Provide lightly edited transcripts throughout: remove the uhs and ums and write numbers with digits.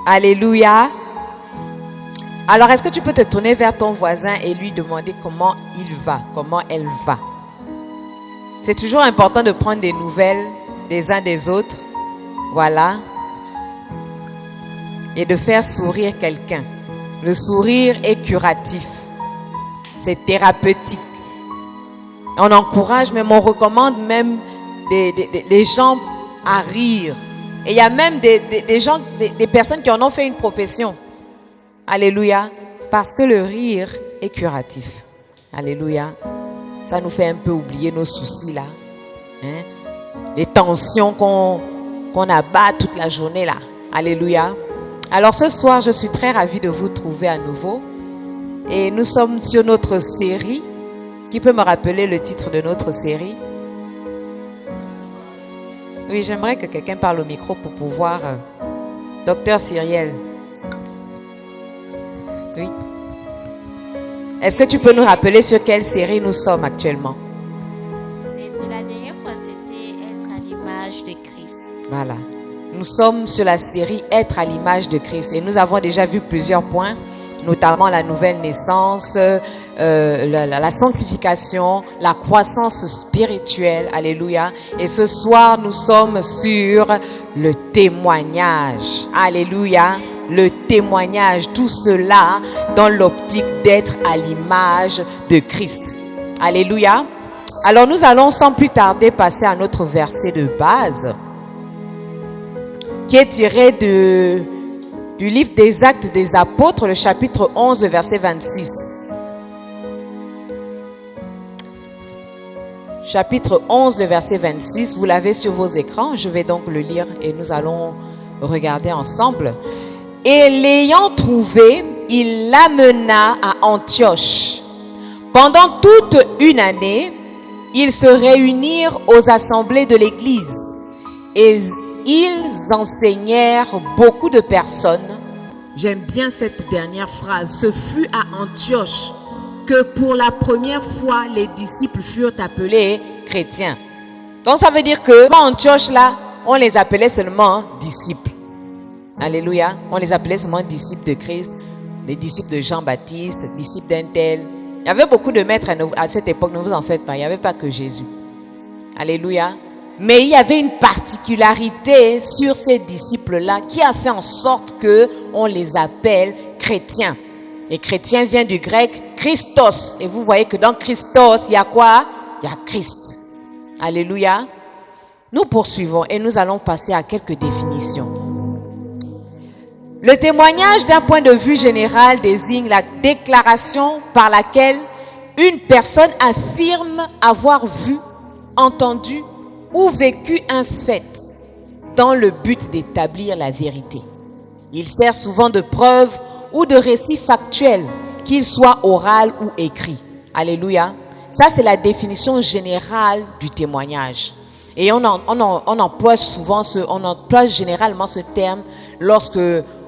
Alléluia. Alors, est-ce que tu peux te tourner vers ton voisin et lui demander comment il va, comment elle va? C'est toujours important de prendre des nouvelles des uns des autres. Voilà. Et de faire sourire quelqu'un. Le sourire est curatif. C'est thérapeutique. On encourage, même on recommande même des gens à rire. Et il y a même des gens, des personnes qui en ont fait une profession. Alléluia. Parce que le rire est curatif. Alléluia. Ça nous fait un peu oublier nos soucis là. Hein? Les tensions qu'on abat toute la journée là. Alléluia. Alors ce soir, je suis très ravie de vous trouver à nouveau. Et nous sommes sur notre série. Qui peut me rappeler le titre de notre série? Oui, j'aimerais que quelqu'un parle au micro pour pouvoir... Docteur Cyriel. Oui. Est-ce que tu peux nous rappeler sur quelle série nous sommes actuellement? La dernière fois, c'était être à l'image de Christ. Voilà. Nous sommes sur la série Être à l'image de Christ. Et nous avons déjà vu plusieurs points, notamment la nouvelle naissance, la sanctification, la croissance spirituelle. Alléluia. Et ce soir, nous sommes sur le témoignage. Alléluia. Le témoignage. Tout cela dans l'optique d'être à l'image de Christ. Alléluia. Alors nous allons sans plus tarder passer à notre verset de base qui est tiré du livre des Actes des Apôtres, le chapitre 11, le verset 26. Chapitre 11, le verset 26, vous l'avez sur vos écrans. Je vais donc le lire et nous allons regarder ensemble. Et l'ayant trouvé, il l'amena à Antioche. Pendant toute une année, ils se réunirent aux assemblées de l'Église et ils enseignèrent beaucoup de personnes. J'aime bien cette dernière phrase. Ce fut à Antioche que pour la première fois les disciples furent appelés chrétiens. Donc ça veut dire que à Antioche là, on les appelait seulement disciples. Alléluia. On les appelait seulement disciples de Christ, les disciples de Jean-Baptiste, disciples d'un tel. Il y avait beaucoup de maîtres à cette époque, ne vous en faites pas. Il n'y avait pas que Jésus. Alléluia. Mais il y avait une particularité sur ces disciples-là qui a fait en sorte que on les appelle chrétiens. Et chrétien vient du grec Christos. Et vous voyez que dans Christos, il y a quoi? Il y a Christ. Alléluia. Nous poursuivons et nous allons passer à quelques définitions. Le témoignage d'un point de vue général désigne la déclaration par laquelle une personne affirme avoir vu, entendu ou vécu un fait dans le but d'établir la vérité. Il sert souvent de preuve ou de récit factuel, qu'il soit oral ou écrit. Alléluia. Ça, c'est la définition générale du témoignage. Et on emploie généralement ce terme lorsque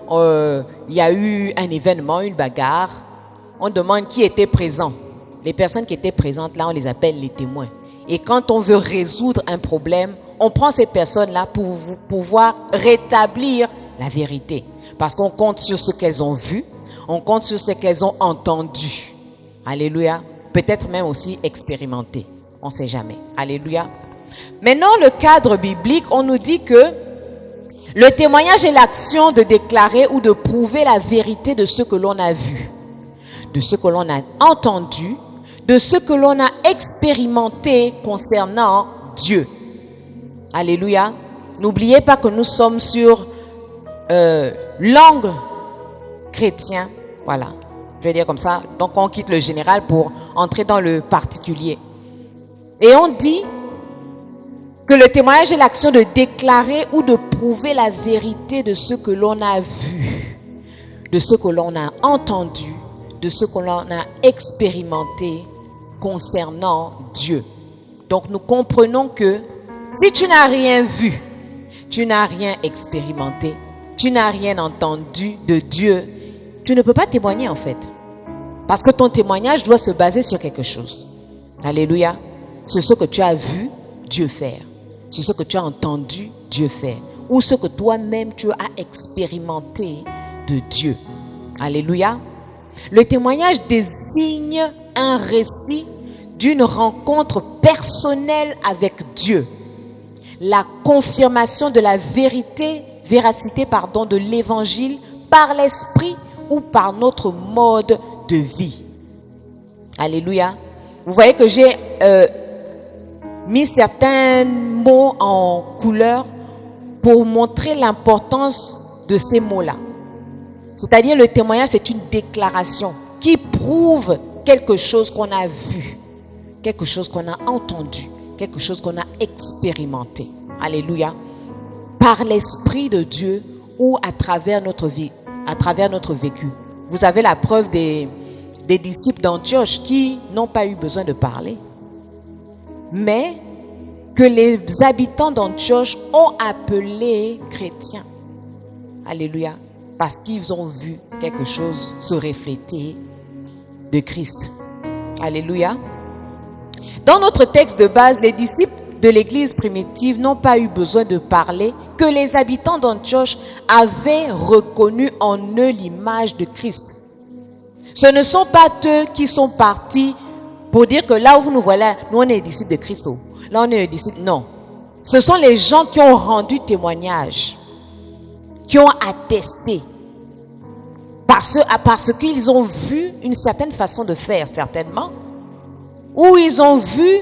il y a eu un événement, une bagarre. On demande qui était présent. Les personnes qui étaient présentes là, on les appelle les témoins. Et quand on veut résoudre un problème, on prend ces personnes-là pour pouvoir rétablir la vérité. Parce qu'on compte sur ce qu'elles ont vu, on compte sur ce qu'elles ont entendu. Alléluia. Peut-être même aussi expérimenté. On ne sait jamais. Alléluia. Maintenant, le cadre biblique, on nous dit que le témoignage est l'action de déclarer ou de prouver la vérité de ce que l'on a vu, de ce que l'on a entendu, de ce que l'on a expérimenté concernant Dieu. Alléluia. N'oubliez pas que nous sommes sur l'angle chrétien. Voilà. Je vais dire comme ça. Donc on quitte le général pour entrer dans le particulier. Et on dit que le témoignage est l'action de déclarer ou de prouver la vérité de ce que l'on a vu, de ce que l'on a entendu, de ce que l'on a expérimenté concernant Dieu. Donc nous comprenons que si tu n'as rien vu, tu n'as rien expérimenté, tu n'as rien entendu de Dieu, tu ne peux pas témoigner en fait. Parce que ton témoignage doit se baser sur quelque chose. Alléluia. Sur ce que tu as vu Dieu faire. Sur ce que tu as entendu Dieu faire. ou ce que toi-même tu as expérimenté de Dieu. Alléluia. Le témoignage désigne un récit d'une rencontre personnelle avec Dieu. La confirmation de la véracité de l'évangile par l'esprit ou par notre mode de vie. Alléluia. Vous voyez que j'ai mis certains mots en couleur pour montrer l'importance de ces mots-là. C'est-à-dire le témoignage, c'est une déclaration qui prouve quelque chose qu'on a vu, quelque chose qu'on a entendu, quelque chose qu'on a expérimenté. Alléluia. Par l'Esprit de Dieu ou à travers notre vie, à travers notre vécu. Vous avez la preuve des disciples d'Antioche qui n'ont pas eu besoin de parler, mais que les habitants d'Antioche ont appelé chrétiens. Alléluia. Parce qu'ils ont vu quelque chose se refléter de Christ. Alléluia. Dans notre texte de base, les disciples de l'église primitive n'ont pas eu besoin de parler que les habitants d'Antioche avaient reconnu en eux l'image de Christ. Ce ne sont pas eux qui sont partis pour dire que là où vous nous voilà, nous on est les disciples de Christ. Là on est les disciples. Non. Ce sont les gens qui ont rendu témoignage, qui ont attesté. Parce qu'ils ont vu une certaine façon de faire, certainement. Ou ils ont vu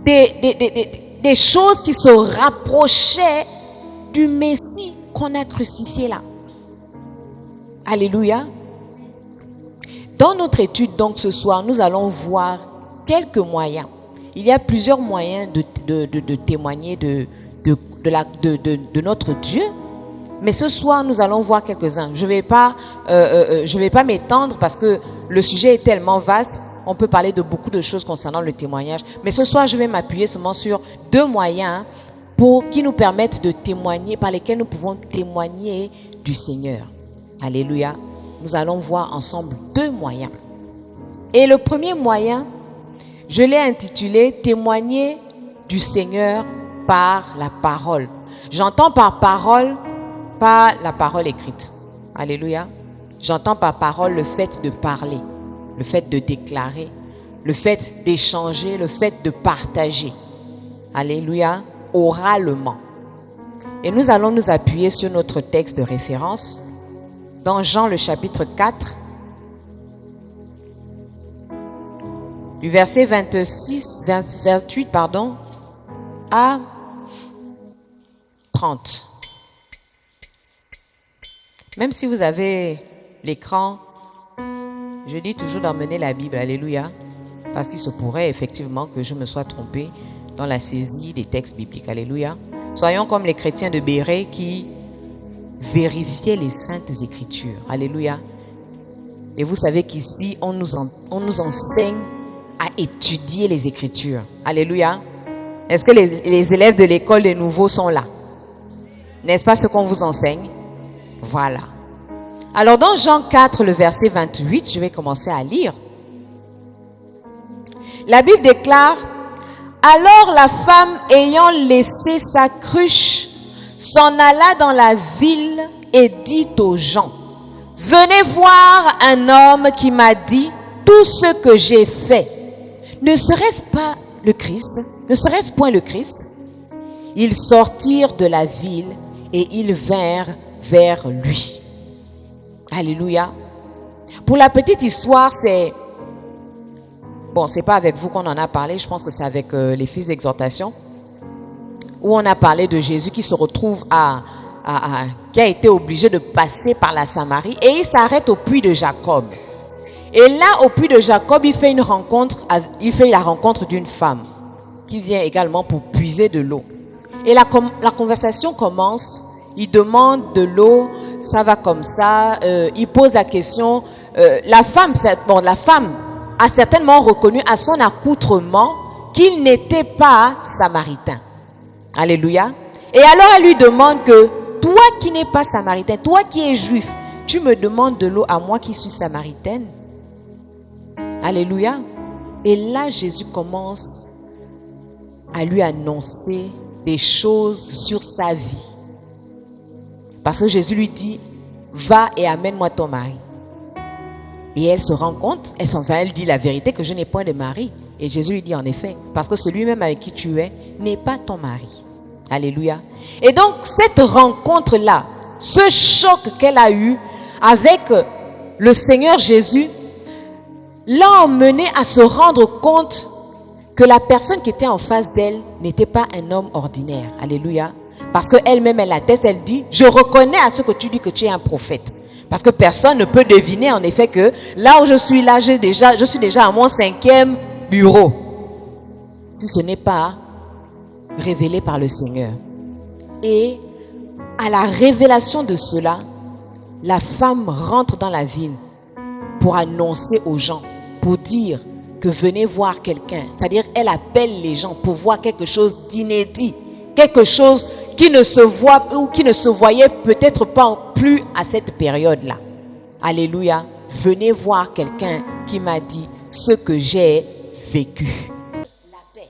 des choses qui se rapprochaient du Messie qu'on a crucifié là. Alléluia. Dans notre étude donc ce soir, nous allons voir quelques moyens. Il y a plusieurs moyens de témoigner de notre Dieu. Mais ce soir, nous allons voir quelques-uns. Je vais pas m'étendre parce que le sujet est tellement vaste. On peut parler de beaucoup de choses concernant le témoignage. Mais ce soir, je vais m'appuyer seulement sur 2 moyens qui nous permettent de témoigner, par lesquels nous pouvons témoigner du Seigneur. Alléluia. Nous allons voir ensemble 2 moyens. Et le premier moyen, je l'ai intitulé « Témoigner du Seigneur par la parole ». J'entends par parole, pas la parole écrite. Alléluia. J'entends par parole le fait de parler, le fait de déclarer, le fait d'échanger, le fait de partager. Alléluia. Oralement. Et nous allons nous appuyer sur notre texte de référence dans Jean le chapitre 4, du verset 28 à 30. Même si vous avez l'écran, je dis toujours d'emmener la Bible, alléluia, parce qu'il se pourrait effectivement que je me sois trompé dans la saisie des textes bibliques, alléluia. Soyons comme les chrétiens de Bérée qui vérifiaient les saintes écritures, alléluia. Et vous savez qu'ici, on nous enseigne à étudier les écritures, alléluia. Est-ce que les élèves de l'école des nouveaux sont là? N'est-ce pas ce qu'on vous enseigne? Voilà. Alors dans Jean 4, le verset 28, je vais commencer à lire. La Bible déclare: alors la femme ayant laissé sa cruche s'en alla dans la ville et dit aux gens: venez voir un homme qui m'a dit tout ce que j'ai fait. Ne serait-ce pas le Christ? Ne serait-ce point le Christ? Ils sortirent de la ville et ils vinrent vers lui. Alléluia. Pour la petite histoire, c'est pas avec vous qu'on en a parlé, je pense que c'est avec les fils d'exhortation, où on a parlé de Jésus qui se retrouve qui a été obligé de passer par la Samarie et il s'arrête au puits de Jacob. Et là, au puits de Jacob, il fait la rencontre d'une femme qui vient également pour puiser de l'eau. Et la conversation commence. Il demande de l'eau, ça va comme ça. Il pose la question. La femme a certainement reconnu à son accoutrement qu'il n'était pas samaritain. Alléluia. Et alors elle lui demande que toi qui n'es pas samaritain, toi qui es juif, tu me demandes de l'eau à moi qui suis samaritaine. Alléluia. Et là Jésus commence à lui annoncer des choses sur sa vie. Parce que Jésus lui dit, va et amène-moi ton mari. Et elle se rend compte, elle dit la vérité que je n'ai point de mari. Et Jésus lui dit en effet, parce que celui-même avec qui tu es n'est pas ton mari. Alléluia. Et donc cette rencontre-là, ce choc qu'elle a eu avec le Seigneur Jésus, l'a emmenée à se rendre compte que la personne qui était en face d'elle n'était pas un homme ordinaire. Alléluia. Parce qu'elle-même, elle atteste, elle dit, je reconnais à ce que tu dis que tu es un prophète. Parce que personne ne peut deviner en effet que là où je suis là, je suis déjà à mon 5e bureau. Si ce n'est pas révélé par le Seigneur. Et à la révélation de cela, la femme rentre dans la ville pour annoncer aux gens, pour dire que venez voir quelqu'un. C'est-à-dire, elle appelle les gens pour voir quelque chose d'inédit, quelque chose qui ne se voit ou qui ne se voyait peut-être pas plus à cette période-là. Alléluia. Venez voir quelqu'un qui m'a dit ce que j'ai vécu. La paix.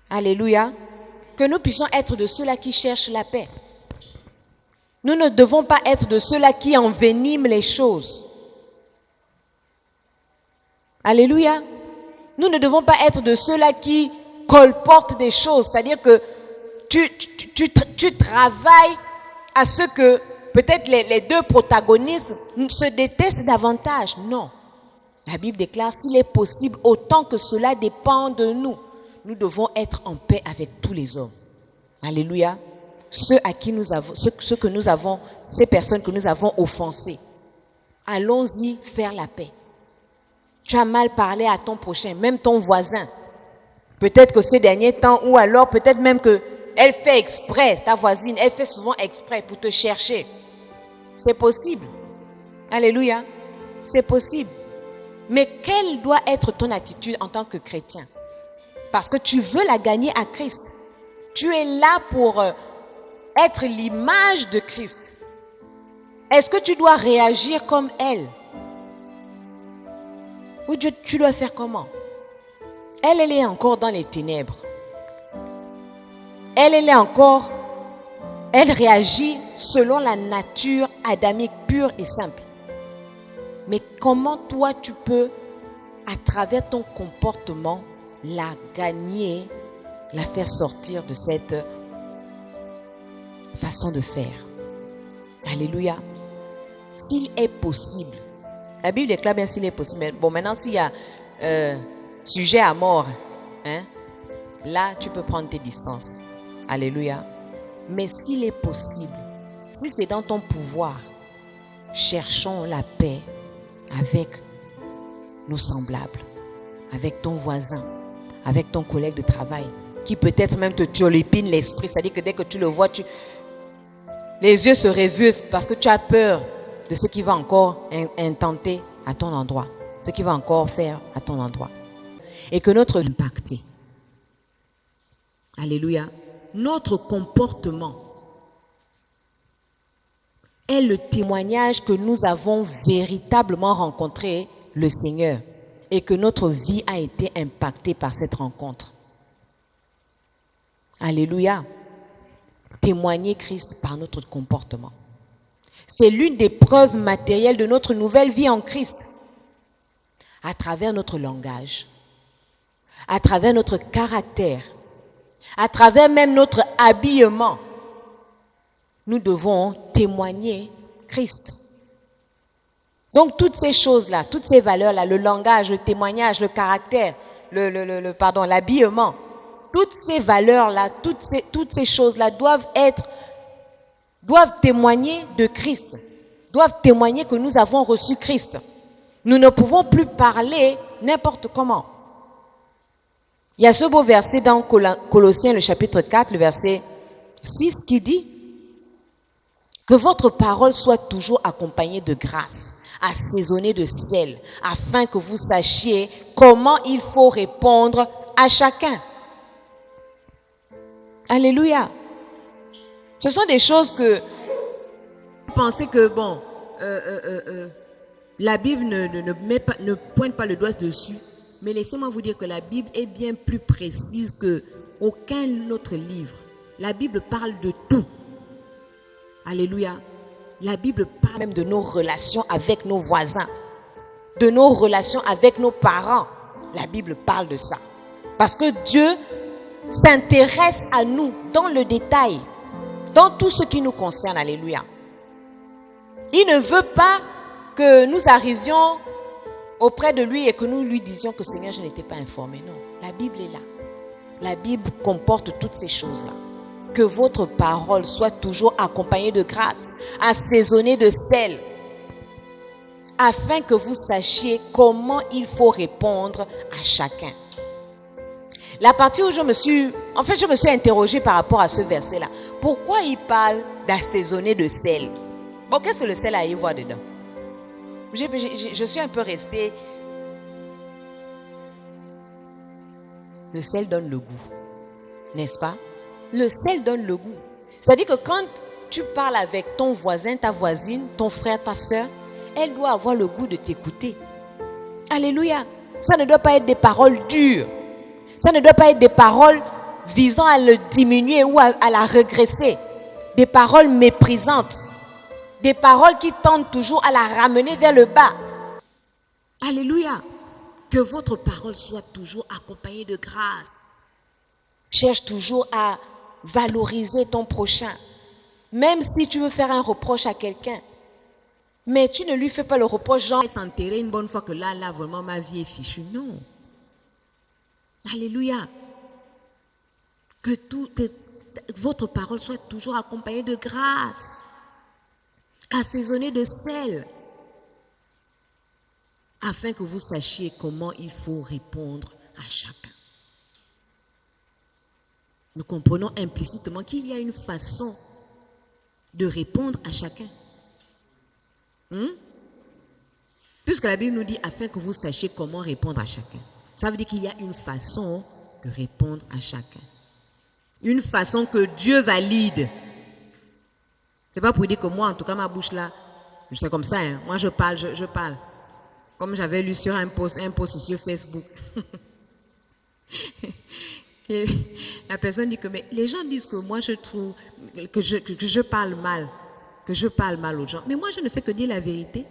Alléluia. Que nous puissions être de ceux-là qui cherchent la paix. Nous ne devons pas être de ceux-là qui enveniment les choses. Alléluia. Nous ne devons pas être de ceux-là qui colportent des choses. C'est-à-dire que tu travailles à ce que peut-être les deux protagonistes se détestent davantage. Non. La Bible déclare, s'il est possible, autant que cela dépend de nous, nous devons être en paix avec tous les hommes. Alléluia. Ceux que nous avons, ces personnes que nous avons offensées. Allons-y faire la paix. Tu as mal parlé à ton prochain, même ton voisin. Peut-être que ces derniers temps, ou alors peut-être même que elle fait exprès, ta voisine, elle fait souvent exprès pour te chercher. C'est possible. Alléluia. C'est possible. Mais quelle doit être ton attitude en tant que chrétien? Parce que tu veux la gagner à Christ. Tu es là pour être l'image de Christ. Est-ce que tu dois réagir comme elle? Ou tu dois faire comment? Elle est encore dans les ténèbres. Elle réagit selon la nature adamique pure et simple. Mais comment toi tu peux, à travers ton comportement, la gagner, la faire sortir de cette façon de faire? Alléluia. S'il est possible, la Bible déclare bien s'il est possible. Mais bon, maintenant s'il y a sujet à mort, là tu peux prendre tes distances. Alléluia. Mais s'il est possible, si c'est dans ton pouvoir, cherchons la paix avec nos semblables, avec ton voisin, avec ton collègue de travail, qui peut-être même te turlupine l'esprit. C'est-à-dire que dès que tu le vois, les yeux se révulsent parce que tu as peur de ce qui va encore intenter à ton endroit, ce qui va encore faire à ton endroit. Et que notre impacté, alléluia, notre comportement est le témoignage que nous avons véritablement rencontré le Seigneur et que notre vie a été impactée par cette rencontre. Alléluia. Témoigner Christ par notre comportement. C'est l'une des preuves matérielles de notre nouvelle vie en Christ. À travers notre langage, à travers notre caractère, à travers même notre habillement, nous devons témoigner Christ. Donc toutes ces choses-là, toutes ces valeurs-là, le langage, le témoignage, le caractère, l'habillement, toutes ces valeurs-là, toutes ces choses-là doivent témoigner de Christ, doivent témoigner que nous avons reçu Christ. Nous ne pouvons plus parler n'importe comment. Il y a ce beau verset dans Colossiens, le chapitre 4, le verset 6, qui dit que votre parole soit toujours accompagnée de grâce, assaisonnée de sel, afin que vous sachiez comment il faut répondre à chacun. Alléluia. Ce sont des choses que vous pensez que, la Bible ne pointe pas le doigt dessus. Mais laissez-moi vous dire que la Bible est bien plus précise qu'aucun autre livre. La Bible parle de tout. Alléluia. La Bible parle même de nos relations avec nos voisins, de nos relations avec nos parents. La Bible parle de ça. Parce que Dieu s'intéresse à nous dans le détail, dans tout ce qui nous concerne. Alléluia. Il ne veut pas que nous arrivions auprès de lui et que nous lui disions que Seigneur, je n'étais pas informé. Non, la Bible est là. La Bible comporte toutes ces choses-là. Que votre parole soit toujours accompagnée de grâce, assaisonnée de sel, afin que vous sachiez comment il faut répondre à chacun. La partie où je me suis interrogée par rapport à ce verset-là. Pourquoi il parle d'assaisonner de sel? Bon, qu'est-ce que le sel a à y voir dedans? Je suis un peu restée. Le sel donne le goût, n'est-ce pas? Le sel donne le goût. C'est-à-dire que quand tu parles avec ton voisin, ta voisine, ton frère, ta soeur, elle doit avoir le goût de t'écouter. Alléluia. Ça ne doit pas être des paroles dures. Ça ne doit pas être des paroles visant à le diminuer ou à la regresser. Des paroles méprisantes. Des paroles qui tendent toujours à la ramener vers le bas. Alléluia. Que votre parole soit toujours accompagnée de grâce. Cherche toujours à valoriser ton prochain. Même si tu veux faire un reproche à quelqu'un. Mais tu ne lui fais pas le reproche genre s'enterrer une bonne fois que là, vraiment ma vie est fichue. Non. Alléluia. Que votre parole soit toujours accompagnée de grâce. Assaisonnée de sel. Afin que vous sachiez comment il faut répondre à chacun. Nous comprenons implicitement qu'il y a une façon de répondre à chacun. Puisque la Bible nous dit afin que vous sachiez comment répondre à chacun. Ça veut dire qu'il y a une façon de répondre à chacun. Une façon que Dieu valide. C'est pas pour dire que moi, en tout cas, ma bouche là, je suis comme ça. Hein. Moi, je parle. Comme j'avais lu sur un post sur Facebook. Et la personne dit que mais les gens disent que moi je trouve que je parle mal, aux gens. Mais moi je ne fais que dire la vérité.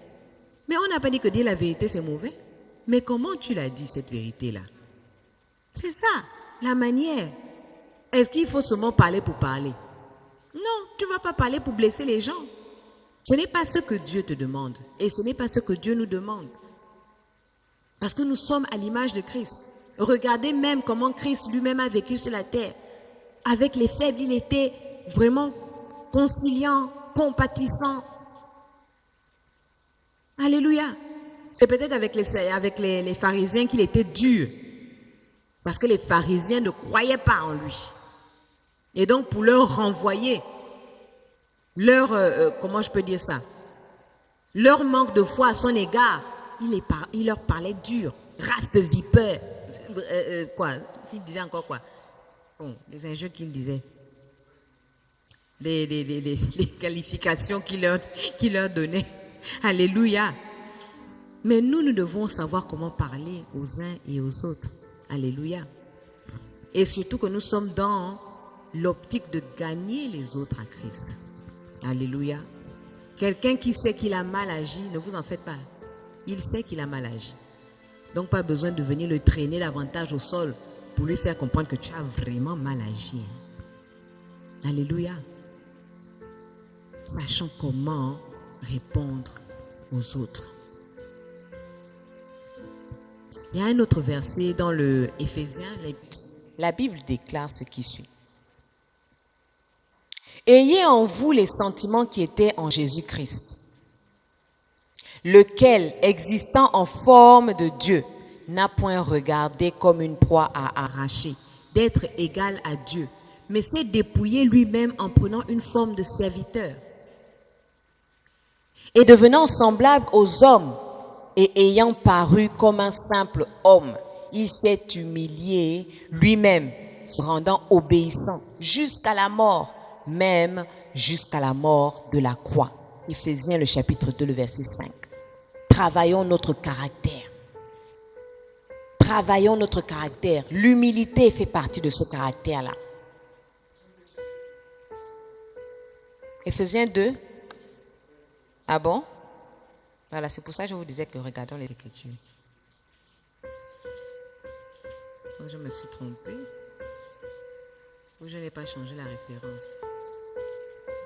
Mais on n'a pas dit que dire la vérité c'est mauvais. Mais comment tu l'as dit cette vérité-là? C'est ça, la manière. Est-ce qu'il faut seulement parler pour parler? Non, tu ne vas pas parler pour blesser les gens. Ce n'est pas ce que Dieu te demande. Et ce n'est pas ce que Dieu nous demande. Parce que nous sommes à l'image de Christ. Regardez même comment Christ lui-même a vécu sur la terre. Avec les faibles, il était vraiment conciliant, compatissant. Alléluia. C'est peut-être avec les pharisiens qu'il était dur. Parce que les pharisiens ne croyaient pas en lui. Et donc pour leur renvoyer, comment je peux dire ça? Leur manque de foi à son égard, il leur parlait dur. Race de vipères. Quoi? S'il disait encore quoi? Bon, les injures qu'il disait. Les qualifications qu'il leur donnait. Alléluia. Mais nous devons savoir comment parler aux uns et aux autres. Alléluia. Et surtout que nous sommes dans l'optique de gagner les autres à Christ. Alléluia. Quelqu'un qui sait qu'il a mal agi, ne vous en faites pas. Il sait qu'il a mal agi. Donc pas besoin de venir le traîner davantage au sol pour lui faire comprendre que tu as vraiment mal agi. Alléluia. Sachons comment répondre aux autres. Il y a un autre verset dans le Éphésiens. La Bible déclare ce qui suit. Ayez en vous les sentiments qui étaient en Jésus-Christ, lequel, existant en forme de Dieu, n'a point regardé comme une proie à arracher, d'être égal à Dieu, mais s'est dépouillé lui-même en prenant une forme de serviteur. Et devenant semblable aux hommes, et ayant paru comme un simple homme, il s'est humilié lui-même, se rendant obéissant jusqu'à la mort, même jusqu'à la mort de la croix. Éphésiens le chapitre 2, le verset 5. Travaillons notre caractère. Travaillons notre caractère. L'humilité fait partie de ce caractère-là. Éphésiens 2. Ah bon? Voilà, c'est pour ça que je vous disais que regardons les Écritures. Donc, je me suis trompée. Ou je n'ai pas changé la référence.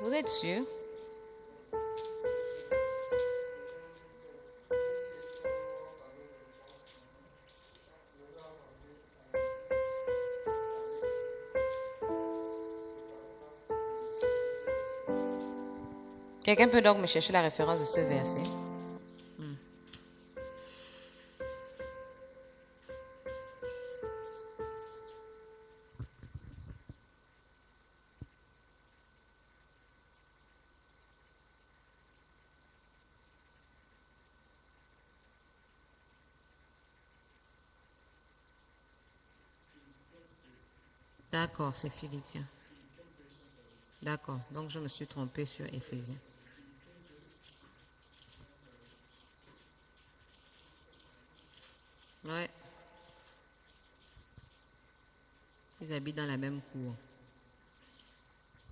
Vous êtes sûr? Quelqu'un peut donc me chercher la référence de ce verset? D'accord, c'est Philippiens. D'accord, donc je me suis trompée sur Éphésiens. Ouais. Ils habitent dans la même cour.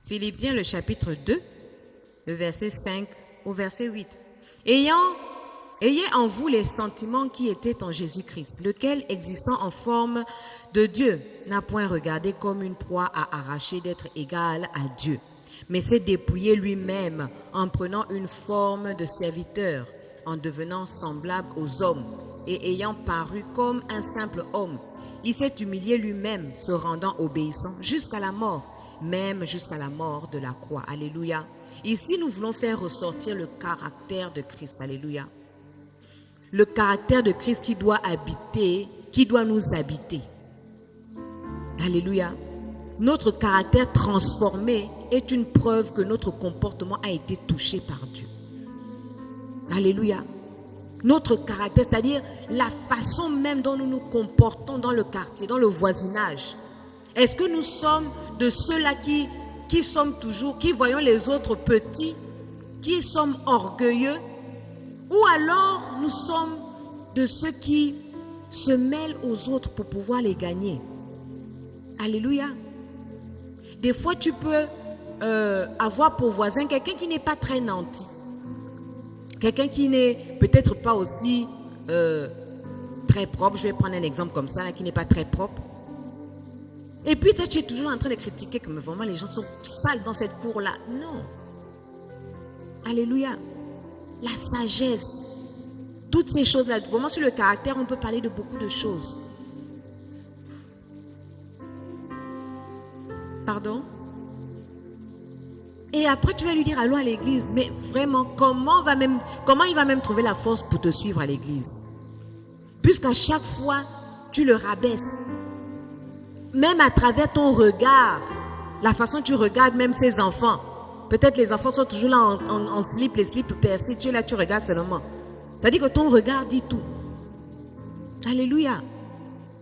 Philippiens, le chapitre 2, le verset 5 au verset 8. Ayez en vous les sentiments qui étaient en Jésus-Christ, lequel, existant en forme de Dieu, n'a point regardé comme une proie à arracher d'être égal à Dieu, mais s'est dépouillé lui-même en prenant une forme de serviteur, en devenant semblable aux hommes, et ayant paru comme un simple homme, il s'est humilié lui-même, se rendant obéissant jusqu'à la mort, même jusqu'à la mort de la croix. Alléluia. Ici, nous voulons faire ressortir le caractère de Christ. Alléluia. Le caractère de Christ qui doit habiter, qui doit nous habiter. Alléluia. Notre caractère transformé est une preuve que notre comportement a été touché par Dieu. Alléluia. Notre caractère, c'est-à-dire la façon même dont nous nous comportons dans le quartier, dans le voisinage. Est-ce que nous sommes de ceux-là qui sommes toujours, qui voyons les autres petits, qui sommes orgueilleux, ou alors nous sommes de ceux qui se mêlent aux autres pour pouvoir les gagner? Alléluia. Des fois, tu peux avoir pour voisin quelqu'un qui n'est pas très nanti. Quelqu'un qui n'est peut-être pas aussi très propre. Je vais prendre un exemple comme ça, là, qui n'est pas très propre. Et puis toi, tu es toujours en train de critiquer que vraiment les gens sont sales dans cette cour-là. Non. Alléluia. La sagesse. Toutes ces choses-là. Vraiment sur le caractère, on peut parler de beaucoup de choses. Pardon? Et après, tu vas lui dire, allons à l'église. Mais vraiment, comment il va même trouver la force pour te suivre à l'église? Puisqu'à chaque fois, tu le rabaisses. Même à travers ton regard, la façon dont tu regardes même ses enfants. Peut-être les enfants sont toujours là en slip, les slips percés. Tu es là, tu regardes seulement. C'est-à-dire que ton regard dit tout. Alléluia.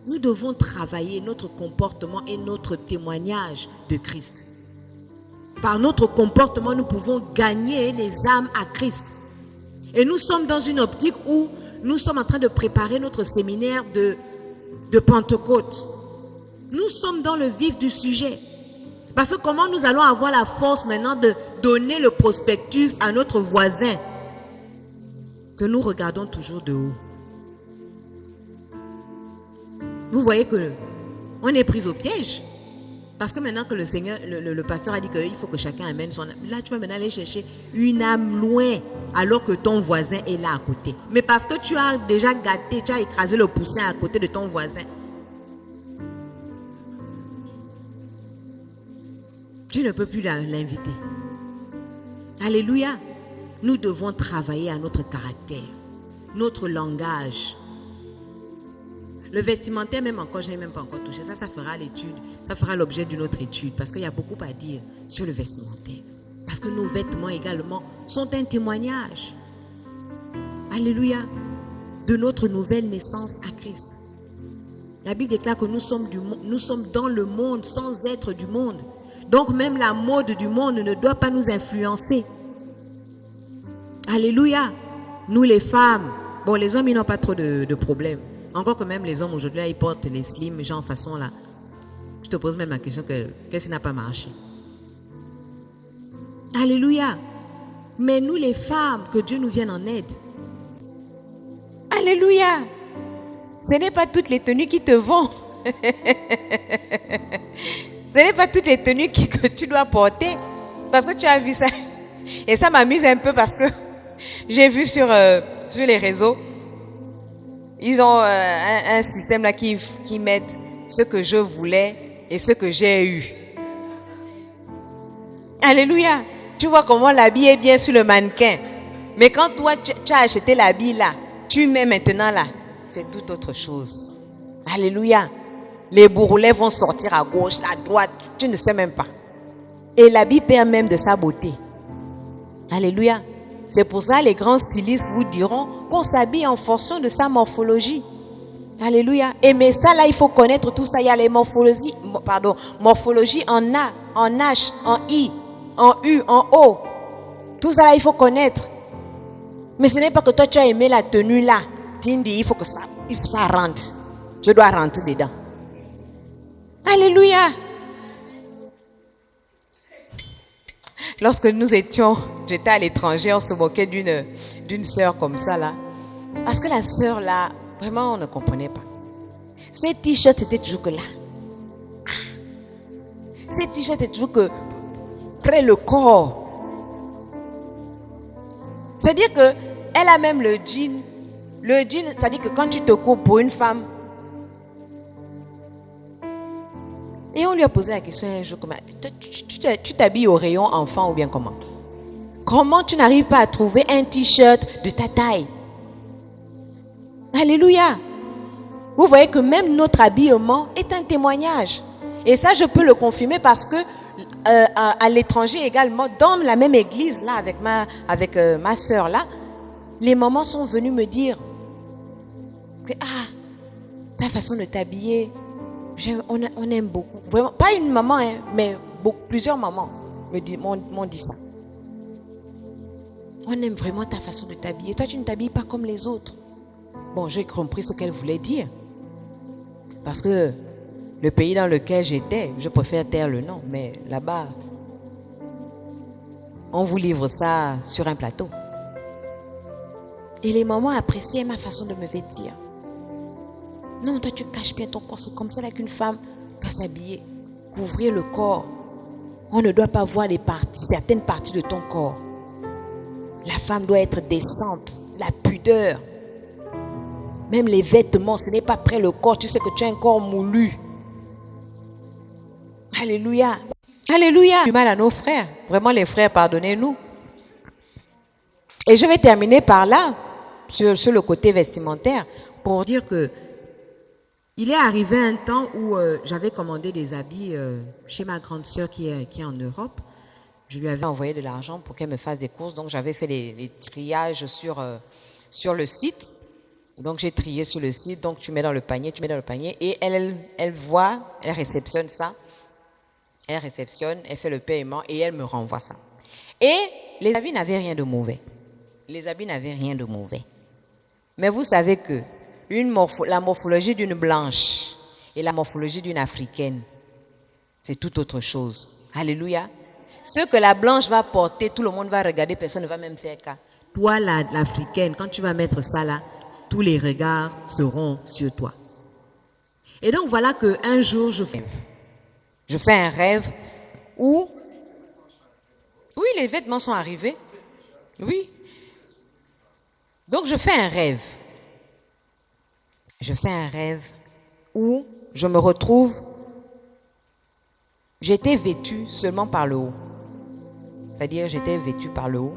Nous devons travailler notre comportement et notre témoignage de Christ. Par notre comportement, nous pouvons gagner les âmes à Christ. Et nous sommes dans une optique où nous sommes en train de préparer notre séminaire de Pentecôte. Nous sommes dans le vif du sujet. Parce que comment nous allons avoir la force maintenant de donner le prospectus à notre voisin que nous regardons toujours de haut? Vous voyez que on est pris au piège. Parce que maintenant que le Seigneur, le pasteur a dit qu'il faut que chacun amène son âme. Là, tu vas maintenant aller chercher une âme loin alors que ton voisin est là à côté. Mais parce que tu as déjà gâté, tu as écrasé le poussin à côté de ton voisin. Tu ne peux plus l'inviter. Alléluia. Nous devons travailler à notre caractère, notre langage. Le vestimentaire, même encore, je n'ai même pas encore touché. Ça fera l'étude. Ça fera l'objet d'une autre étude. Parce qu'il y a beaucoup à dire sur le vestimentaire. Parce que nos vêtements également sont un témoignage. Alléluia. De notre nouvelle naissance à Christ. La Bible déclare que nous sommes dans le monde sans être du monde. Donc même la mode du monde ne doit pas nous influencer. Alléluia. Nous les femmes. Bon, les hommes, ils n'ont pas trop de problèmes. Encore que même les hommes aujourd'hui, ils portent les slims, genre façon là. Je te pose même la question qu'est-ce qui n'a pas marché? Alléluia. Mais nous les femmes, que Dieu nous vienne en aide. Alléluia. Ce n'est pas toutes les tenues qui te vont. Ce n'est pas toutes les tenues que tu dois porter. Parce que tu as vu ça. Et ça m'amuse un peu parce que j'ai vu sur les réseaux, ils ont un système là qui mettent ce que je voulais et ce que j'ai eu. Alléluia. Tu vois comment l'habit est bien sur le mannequin. Mais quand toi, tu as acheté l'habit là, tu mets maintenant là, c'est tout autre chose. Alléluia. Les bourrelets vont sortir à gauche, à droite, tu ne sais même pas. Et l'habit perd même de sa beauté. Alléluia. C'est pour ça que les grands stylistes vous diront qu'on s'habille en fonction de sa morphologie. Alléluia. Et mais ça là, il faut connaître tout ça. Il y a les morphologies en A, en H, en I, en U, en O. Tout ça là, il faut connaître. Mais ce n'est pas que toi tu as aimé la tenue là. Tindi, il faut que ça rentre. Je dois rentrer dedans. Alléluia. Lorsque j'étais à l'étranger, on se moquait d'une sœur comme ça là. Parce que la sœur là, vraiment on ne comprenait pas. Ses t-shirts étaient toujours que là. Ses t-shirts étaient toujours que près le corps. C'est-à-dire que elle a même le jean. Le jean, c'est-à-dire que quand tu te coupes pour une femme. Et on lui a posé la question un jour, tu t'habilles au rayon enfant ou bien comment? Comment tu n'arrives pas à trouver un t-shirt de ta taille? Alléluia. Vous voyez que même notre habillement est un témoignage. Et ça, je peux le confirmer parce que à l'étranger également, dans la même église là, avec ma soeur là, les mamans sont venues me dire que ta façon de t'habiller, on aime beaucoup. Vraiment, pas une maman, hein, mais plusieurs mamans m'ont dit ça. On aime vraiment ta façon de t'habiller. Toi, tu ne t'habilles pas comme les autres. Bon, j'ai compris ce qu'elle voulait dire. Parce que le pays dans lequel j'étais, je préfère taire le nom, mais là-bas, on vous livre ça sur un plateau. Et les mamans appréciaient ma façon de me vêtir. Non, toi tu caches bien ton corps. C'est comme ça là qu'une femme doit s'habiller. Couvrir le corps. On ne doit pas voir certaines parties de ton corps. La femme doit être décente. La pudeur. Même les vêtements, ce n'est pas près le corps. Tu sais que tu as un corps moulu. Alléluia. Alléluia. Du mal à nos frères. Vraiment les frères, pardonnez-nous. Et je vais terminer par là, sur le côté vestimentaire, pour dire que il est arrivé un temps où j'avais commandé des habits chez ma grande sœur qui est en Europe. Je lui avais envoyé de l'argent pour qu'elle me fasse des courses. Donc, j'avais fait les triages sur le site. Donc, j'ai trié sur le site. Donc, tu mets dans le panier. Et elle voit, elle réceptionne ça. Elle réceptionne, elle fait le paiement et elle me renvoie ça. Et les habits n'avaient rien de mauvais. Mais vous savez que la morphologie d'une blanche et la morphologie d'une africaine, c'est tout autre chose. Alléluia. Ce que la blanche va porter, tout le monde va regarder, personne ne va même faire cas. Toi, l'africaine, quand tu vas mettre ça là, tous les regards seront sur toi. Et donc voilà qu'un jour, je fais un rêve où, oui, les vêtements sont arrivés. Oui. Donc je fais un rêve. Où je me retrouve, j'étais vêtue seulement par le haut. C'est-à-dire, j'étais vêtue par le haut,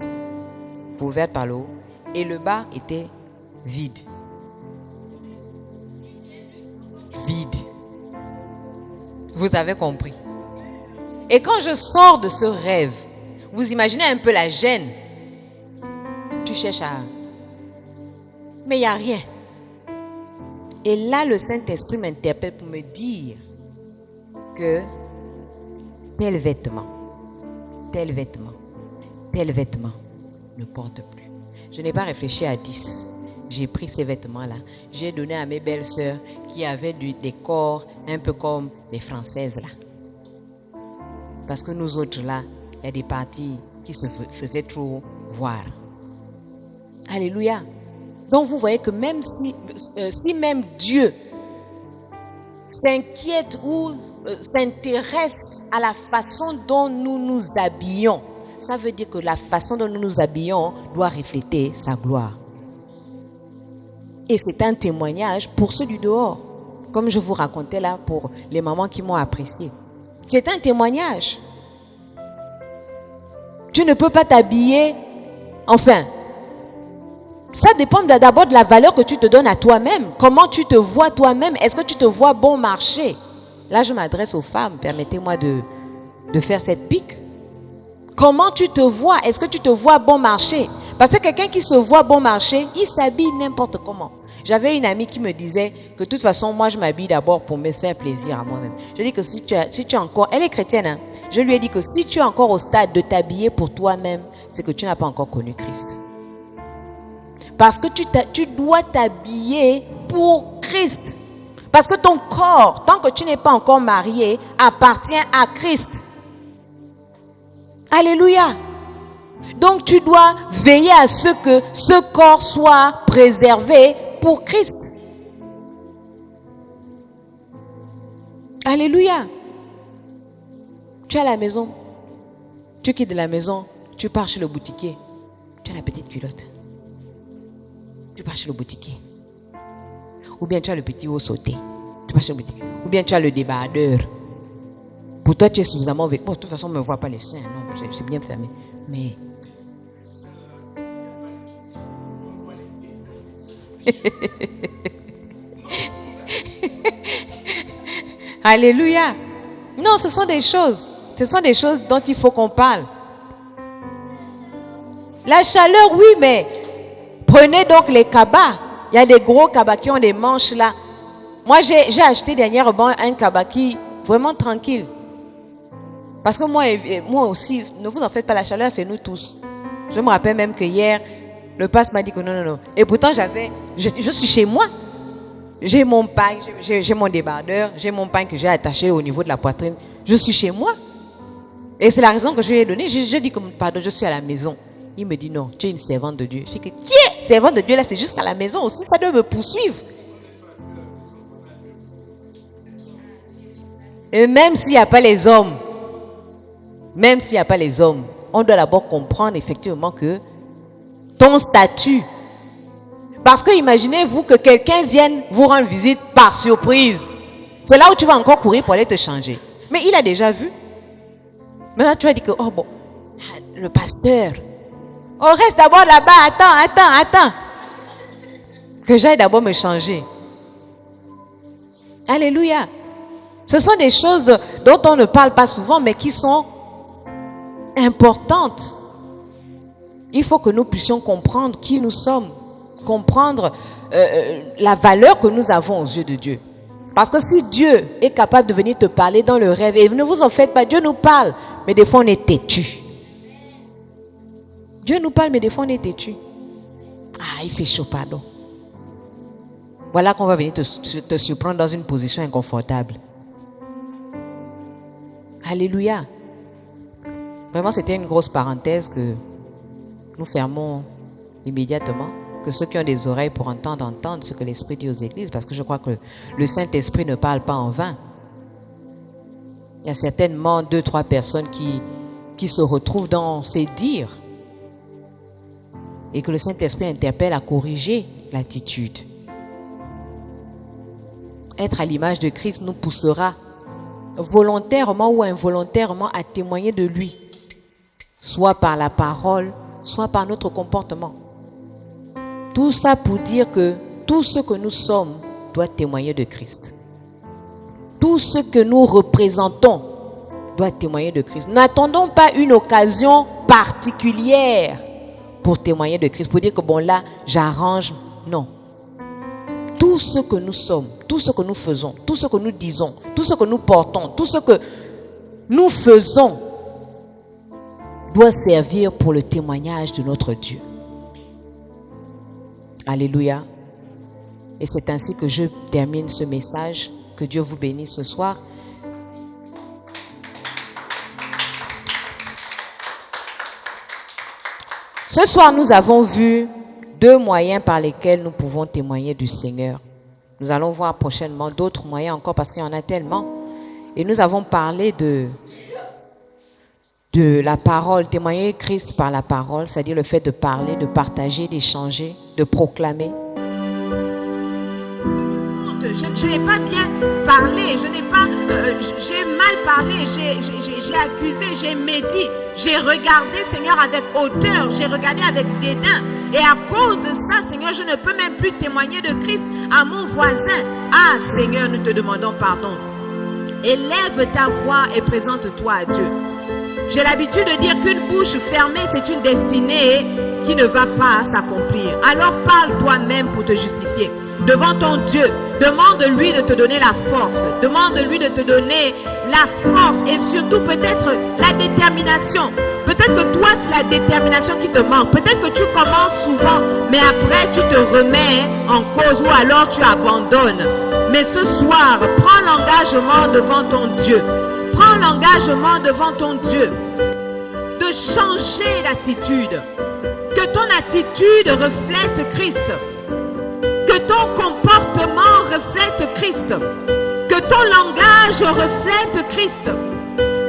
couverte par le haut, et le bas était vide. Vide. Vous avez compris. Et quand je sors de ce rêve, vous imaginez un peu la gêne. Tu cherches à... Mais il n'y a rien. Et là, le Saint-Esprit m'interpelle pour me dire que tel vêtement ne porte plus. Je n'ai pas réfléchi à 10. J'ai pris ces vêtements-là. J'ai donné à mes belles-sœurs qui avaient des corps un peu comme les Françaises là. Parce que nous autres là, il y a des parties qui se faisait trop voir. Alléluia. Donc vous voyez que même si même Dieu s'inquiète ou s'intéresse à la façon dont nous nous habillons, ça veut dire que la façon dont nous nous habillons doit refléter sa gloire. Et c'est un témoignage pour ceux du dehors, comme je vous racontais là pour les mamans qui m'ont apprécié. C'est un témoignage. Tu ne peux pas t'habiller, enfin, ça dépend d'abord de la valeur que tu te donnes à toi-même. Comment tu te vois toi-même? Est-ce que tu te vois bon marché? Là, je m'adresse aux femmes. Permettez-moi de faire cette pique. Comment tu te vois? Est-ce que tu te vois bon marché? Parce que quelqu'un qui se voit bon marché, il s'habille n'importe comment. J'avais une amie qui me disait que de toute façon, moi, je m'habille d'abord pour me faire plaisir à moi-même. Je dis que si tu es encore... Elle est chrétienne, hein? Je lui ai dit que si tu es encore au stade de t'habiller pour toi-même, c'est que tu n'as pas encore connu Christ. Parce que tu dois t'habiller pour Christ. Parce que ton corps, tant que tu n'es pas encore marié, appartient à Christ. Alléluia. Donc tu dois veiller à ce que ce corps soit préservé pour Christ. Alléluia. Tu es à la maison. Tu quittes de la maison. Tu pars chez le boutiquier. Tu as la petite culotte. Tu pars chez le boutiquier. Ou bien tu as le petit haut sauté. Tu pars chez le boutiquier. Ou bien tu as le débardeur. Pour toi, tu es suffisamment vêtu. Bon, de toute façon, on ne me voit pas les seins. Non, c'est bien fermé. Mais... Alléluia. Non, ce sont des choses. Ce sont des choses dont il faut qu'on parle. La chaleur, oui, mais prenez donc les cabas. Il y a des gros cabas qui ont des manches là. Moi, j'ai acheté dernièrement un cabas qui vraiment tranquille. Parce que moi aussi, ne vous en faites pas, la chaleur, c'est nous tous. Je me rappelle même que hier, le passe m'a dit que non. Et pourtant, je suis chez moi. J'ai mon pain, j'ai mon débardeur, j'ai mon pain que j'ai attaché au niveau de la poitrine. Je suis chez moi. Et c'est la raison que je lui ai donnée. Je dis comme, pardon, je suis à la maison. Il me dit non, tu es une servante de Dieu. Je dis que, tiens, servante de Dieu, là, c'est jusqu'à la maison aussi, ça doit me poursuivre. Et même s'il n'y a pas les hommes, on doit d'abord comprendre effectivement que ton statut. Parce que imaginez-vous que quelqu'un vienne vous rendre visite par surprise. C'est là où tu vas encore courir pour aller te changer. Mais il a déjà vu. Maintenant, tu vas dire que, oh bon, le pasteur. Oh, reste d'abord là-bas, attends. Que j'aille d'abord me changer. Alléluia. Ce sont des choses dont on ne parle pas souvent, mais qui sont importantes. Il faut que nous puissions comprendre qui nous sommes, comprendre la valeur que nous avons aux yeux de Dieu. Parce que si Dieu est capable de venir te parler dans le rêve, et ne vous en faites pas, Dieu nous parle, mais des fois on est têtu. Dieu nous parle, mais des fois on est têtu. Ah, il fait chaud, pardon. Voilà qu'on va venir te surprendre dans une position inconfortable. Alléluia. Vraiment, c'était une grosse parenthèse que nous fermons immédiatement. Que ceux qui ont des oreilles pour entendre ce que l'Esprit dit aux églises. Parce que je crois que le Saint-Esprit ne parle pas en vain. Il y a certainement 2-3 personnes qui se retrouvent dans ces dires. Et que le Saint-Esprit interpelle à corriger l'attitude. Être à l'image de Christ nous poussera volontairement ou involontairement à témoigner de lui, soit par la parole, soit par notre comportement. Tout ça pour dire que tout ce que nous sommes doit témoigner de Christ. Tout ce que nous représentons doit témoigner de Christ. N'attendons pas une occasion particulière pour témoigner de Christ, pour dire que bon là, j'arrange. Non. Tout ce que nous sommes, tout ce que nous faisons, tout ce que nous disons, tout ce que nous portons, tout ce que nous faisons doit servir pour le témoignage de notre Dieu. Alléluia. Et c'est ainsi que je termine ce message. Que Dieu vous bénisse ce soir. Ce soir, nous avons vu 2 moyens par lesquels nous pouvons témoigner du Seigneur. Nous allons voir prochainement d'autres moyens encore parce qu'il y en a tellement. Et nous avons parlé de la parole, témoigner Christ par la parole, c'est-à-dire le fait de parler, de partager, d'échanger, de proclamer. Je n'ai pas bien parlé, j'ai mal parlé, j'ai accusé, j'ai médit, j'ai regardé, Seigneur, avec hauteur, j'ai regardé avec dédain. Et à cause de ça, Seigneur, je ne peux même plus témoigner de Christ à mon voisin. Ah, Seigneur, nous te demandons pardon. Élève ta voix et présente-toi à Dieu. J'ai l'habitude de dire qu'une bouche fermée, c'est une destinée qui ne va pas s'accomplir. Alors parle toi-même pour te justifier. Devant ton Dieu, demande-lui de te donner la force. Demande-lui de te donner la force et surtout peut-être la détermination. Peut-être que toi, c'est la détermination qui te manque. Peut-être que tu commences souvent, mais après tu te remets en cause ou alors tu abandonnes. Mais ce soir, prends l'engagement devant ton Dieu. Prends l'engagement devant ton Dieu de changer d'attitude. Que ton attitude reflète Christ. Que ton comportement reflète Christ. Que ton langage reflète Christ.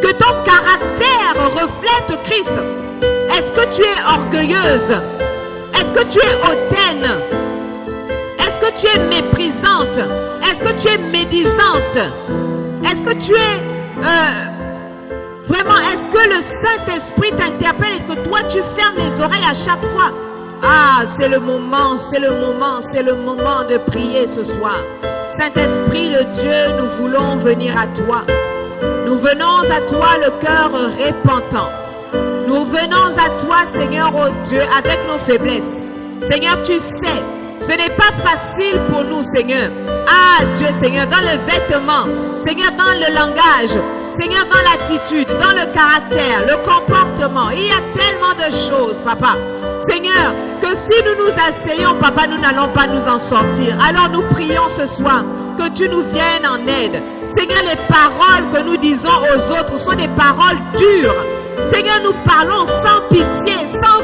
Que ton caractère reflète Christ. Est-ce que tu es orgueilleuse? Est-ce que tu es hautaine? Est-ce que tu es méprisante? Est-ce que tu es médisante? Est-ce que tu es... vraiment, est-ce que le Saint-Esprit t'interpelle et que toi tu fermes les oreilles à chaque fois? Ah, c'est le moment de prier ce soir. Saint-Esprit de Dieu, nous voulons venir à toi. Nous venons à toi le cœur repentant. Nous venons à toi, Seigneur, oh Dieu, avec nos faiblesses. Seigneur, tu sais, ce n'est pas facile pour nous, Seigneur. Ah, Dieu, Seigneur, dans le vêtement, Seigneur, dans le langage, Seigneur, dans l'attitude, dans le caractère, le comportement. Il y a tellement de choses, Papa. Seigneur, que si nous nous asseyons, Papa, nous n'allons pas nous en sortir. Alors nous prions ce soir que tu nous viennes en aide. Seigneur, les paroles que nous disons aux autres sont des paroles dures. Seigneur, nous parlons sans pitié, sans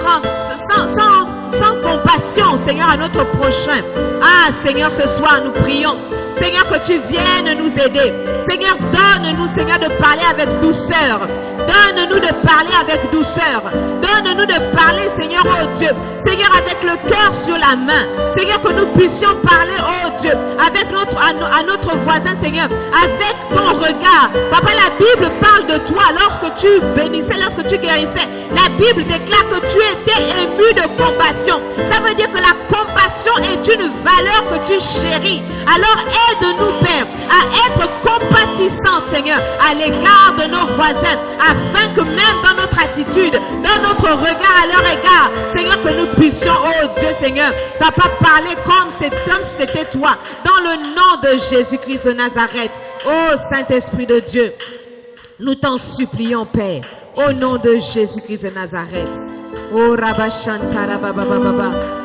compassion, Seigneur, à notre prochain. Ah, Seigneur, ce soir, nous prions. Seigneur, que tu viennes nous aider. Seigneur, donne-nous, Seigneur, de parler avec douceur. Donne-nous de parler avec douceur. Donne-nous de parler, Seigneur, oh Dieu. Seigneur, avec le cœur sur la main. Seigneur, que nous puissions parler, oh Dieu, avec à notre voisin, Seigneur, avec ton regard. Papa, la Bible parle de toi lorsque tu bénissais, lorsque tu guérissais. La Bible déclare que tu étais ému de compassion. Ça veut dire que la compassion est une valeur que tu chéris. Alors aide-nous, Père, à être compatissante, Seigneur, à l'égard de nos voisins, afin que même dans notre attitude, dans notre regard à leur égard, Seigneur, que nous puissions, oh Dieu, Seigneur, Papa, parler comme si c'était toi, dans le nom de Jésus-Christ de Nazareth. Oh Saint-Esprit de Dieu, nous t'en supplions, Père, au nom de Jésus-Christ de Nazareth. Oh Rabba Shantara Baba Baba.